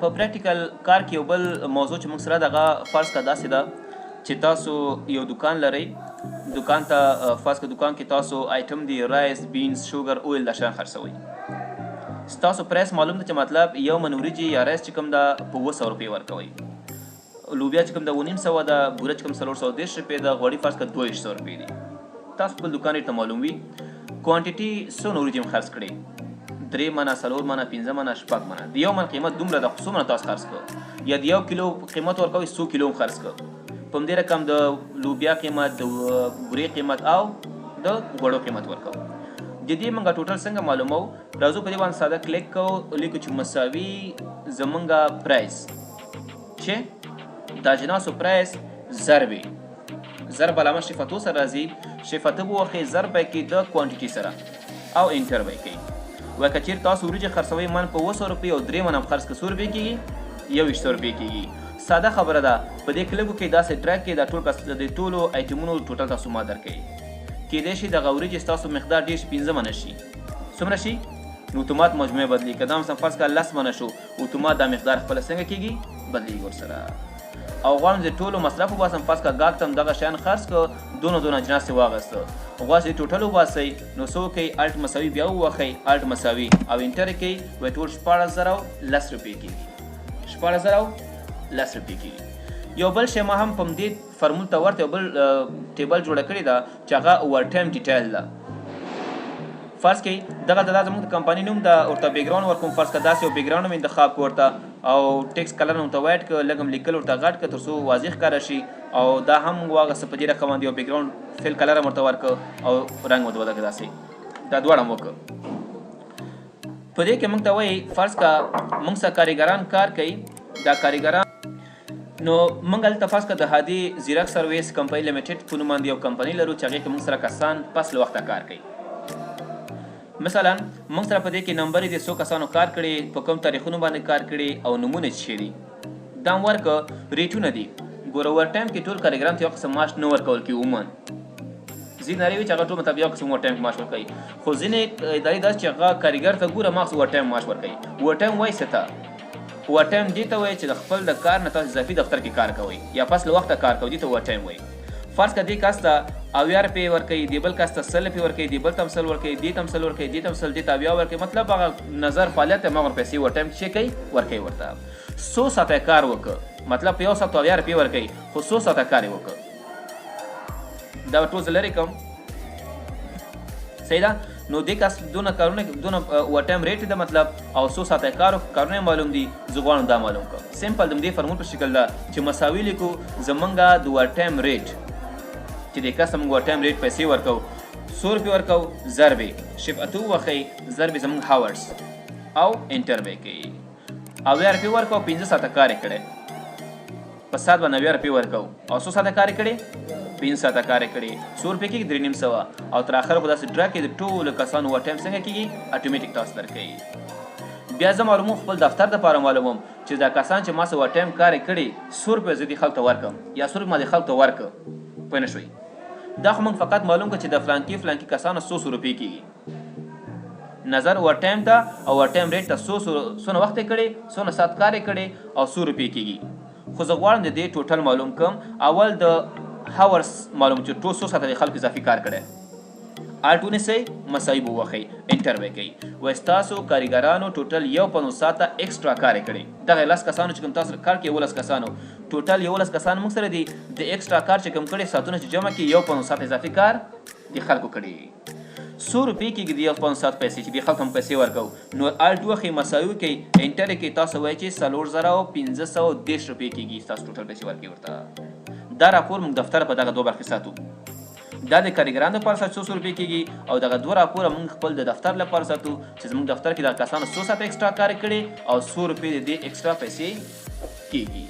په پریکټیکل کار کې یو بل موضوع چې موږ سره دغه فرض کا داسې ده چې تاسو یو دکان لرئ، دکان ته فرض کا دکان کې تاسو آیټم دی رایس، بینز، شوګر، اویل دا شیان خرڅوئ. ستاسو پرایس معلوم ده چې مطلب یو من وریجې یا رایس چې کوم ده په 200 روپۍ ورکوئ، لوبیا چې کوم ده 950 ده، بوره چې کوم 410 روپۍ ده، غوړي فرض کا 2200 روپۍ دي. تاسو خپل دکان ته معلوم وي کوانټیټي څونه وریجې هم خرڅ کړئ، 3 منه، 4 منه، 15 منه، 6 منه. د یو من قیمت دومره ده، خو څومره تاسو خرڅ کړه، یا د 1 کیلو قیمت ورکوئ 100 کیلو هم خرڅ کړه. په همدې رقم د لوبیا قیمت، د بورې قیمت او د غوړو قیمت ورکوو. د دې موږ ټوټل څنګه معلومو؟ راځو په دې باندې ساده کلیک کوو، لیکو چې مساوي زمونږ پرایس چې د اجناسو پرایس ضرب ضرب علامه شفتو سره راځي، شفته به وښیي ضرب به کې د کوانټیټي سره او انټر به کوي. وایي که چېرې تاسو وریجې خرڅوئ من په 200 روپۍ او 3 من هم خرڅ کړه 100 روپۍ کېږي، 2100 روپۍ کېږي. ساده خبره ده. په دې کلیکو کې داسې ټریک کې دا ټول د ټولو آیټمونو ټوټل تاسو ما درکوي. کېدای شي دغه وریجې ستاسو مقدار ډېر شي، 15 منه شي. څومره شي؟ نو اتومات مجموعه بدلي. که دا مثلا فرض کړه 10 منه شو، اتومات دا مقدار خپله څنګه کېږي؟ بدلېږي ورسره. او غواړم د ټولو مصرف وباسم، فرض کړه ګاهک ته هم دغه شیان خرڅ کړه، دونه اجناس یې واخیسته، غواړئ چې ټوټل وباسئ، نو څه وکئ؟ الټ مساوي بیا ووهئ، الټ مساوي او انټر یې کړئ، وایي ټول 16010 روپۍ کېږي، 16010 روپۍ کېږي. یو بل شی ما هم په همدې فرمول ته ورته یو بل ټیبل جوړه کړې ده چې هغه اوور ټایم ډیټیل ده. فرض کړئ دغه دا زموږ د کمپنۍ نوم ده، ورته بیکګراوند ورکوم، فرض کړه داسې یو بیکګراوند مې انتخاب کړو ورته، او ټیکس کلر مې ورته وایټ کړه، لږ هم لیکل ورته غټ کړه تر څو واضح ښکاره شي، او دا هم واغسته په دې رقم باندې یو بیکګراوند فل کلر هم ورته ورکړه او رنګ ورته ودرکړه داسې، دا دواړه هم وکړه. په دې کې موږ ته وایي فرض کړه موږ سره کارګران کار کوي، دا کارګران نو موږ هلته فرض کړه د هادي زیرک سرویس کمپنۍ لیمیټډ په نوم باندې یو کمپنۍ لرو چې هغې کې موږ سره کسان پس له وخته کار کوي. مثلا موږ سره په دې کې نمبر دي څو کسانو کار کړي، په کوم تاریخونو باندې کار کړي او نومونه څه دي، دا هم ورکړه. ریټونه دي، ګوره اوور ټایم کې ټول کارګرانو ته یو قسم معاش نه ورکول کېږي عموما. ځینې ادارې وي چې هغه ټول مطلب یو قسم اوور ټایم معاش ورکوي، خو ځینې ادارې داسې چې هغه کارګر ته ګوره ماخص اوور ټایم معاش ورکوي. اوور ټایم وایي څه ته؟ اوور ټایم دې ته وایي چې د خپل د کار نه تاسو اضافي دفتر کې کار کوئ یا پس له وخته کار کوئ، دې ته اوور ټایم وایي. فرض کړه دې کس ته 80 روپۍ ورکوي، دې بل کس ته 100 روپۍ ورکوي، دې بل ته هم 100 ورکوي، دې ته هم 100 ورکوي، دې ته هم 100، دې ته 80 ورکوي، مطلب هغه نظر فعالیت ته هغه پیسې اوور ټایم څه کوي؟ ورکوي ورته. 100 ساعته کار وکړه، مطلب په یو ساعت 80 روپۍ ورکوي، خو 100 ساعته کار یې وکړه. دا ټول زه لرې کوم، صحیح ده. نو دې کس دونه کارونه دونه اوور ټایم ریټ ده مطلب، او 100 ساعته کارونه معلوم دي، زه غواړم دا معلوم کړم. سمپل د همدې فرمول په شکل ده چې مساوي لیکو زمونږ د اوور ټایم ریټ چې دې کس ته موږ اوور ټایم ریټ پیسې ورکوو، 100 روپۍ ورکوو، ضرب یې شفته ووښئ، ضرب یې زموږ هاورز او انټر به یې کوي. 80 روپۍ ورکوو، 15 ساعته کار یې کړی، په ساعت به 90 روپۍ ورکوو، او 100 ساعته کار یې کړی، 5 ساعته کار یې کړی، 100 روپۍ کېږي 350، او تر اخره په داسې ډرا کې د ټولو کسانو اوور ټایم څنګه کېږي؟ اټومیټیک تاسو درکوي. بیا زه معلوموم خپل دفتر دپاره معلوموم چې دا کسان چې ما سره اوور ټایم کار یې کړی 100 روپۍ زه دې خلکو ته ورکړم یا 100 روپۍ ما دې خلکو ته ورکړه، پوه نه شوئ؟ دا خو موږ فقط معلوم کړه چې د فلانکي کسانو 100 روپۍ کېږي، نظر اوور ټایم ته او اوور ټایم ریټ ته څونه وخت یې کړی، څونه ساعت کار یې کړی او 100 روپۍ کېږي. خو زه غواړم د دې ټوټل معلوم کړم. اول د هاورس معلوم چې ټول 100 ساعته د خلکو اضافي کار کړی، الټ ونیسئ، مساوي به ووهئ، انټر به یې کوئ، وایي ستاسو کارګرانو ټوټل 51 ساعته ایکسټرا کار یې کړی. دغه 10 کسانو چې کوم تاسو کار کوي 11 کسانو، ټوټل 11 کسان موږ سره دي، د ایکسټرا کار چې کوم کړی ساعتونه چې جمع کړي 51 ساعت اضافي کار د خلکو کړي. 100 روپۍ کېږي د 51 ساعت پیسې چې دې خلکو هم پیسې ورکوو، نو الټ ووهئ، مساوي کوئ، انټر یې کوئ، تاسو وایي چې 4510 روپۍ کېږي ستاسو ټوټل پیسې ورکوي ورته. دا راپور موږ دفتر په دغه 2 برخې ساتو. دا د کارګرانو لپاره 100 روپۍ کېږي، او دغه 2 راپوره موږ خپل د دفتر لپاره ساتو چې زموږ دفتر کې دغه کسانو 100 ساعت ایکسټرا کار کړي او 100 روپۍ د دې ایکسټرا پیسې کېږي.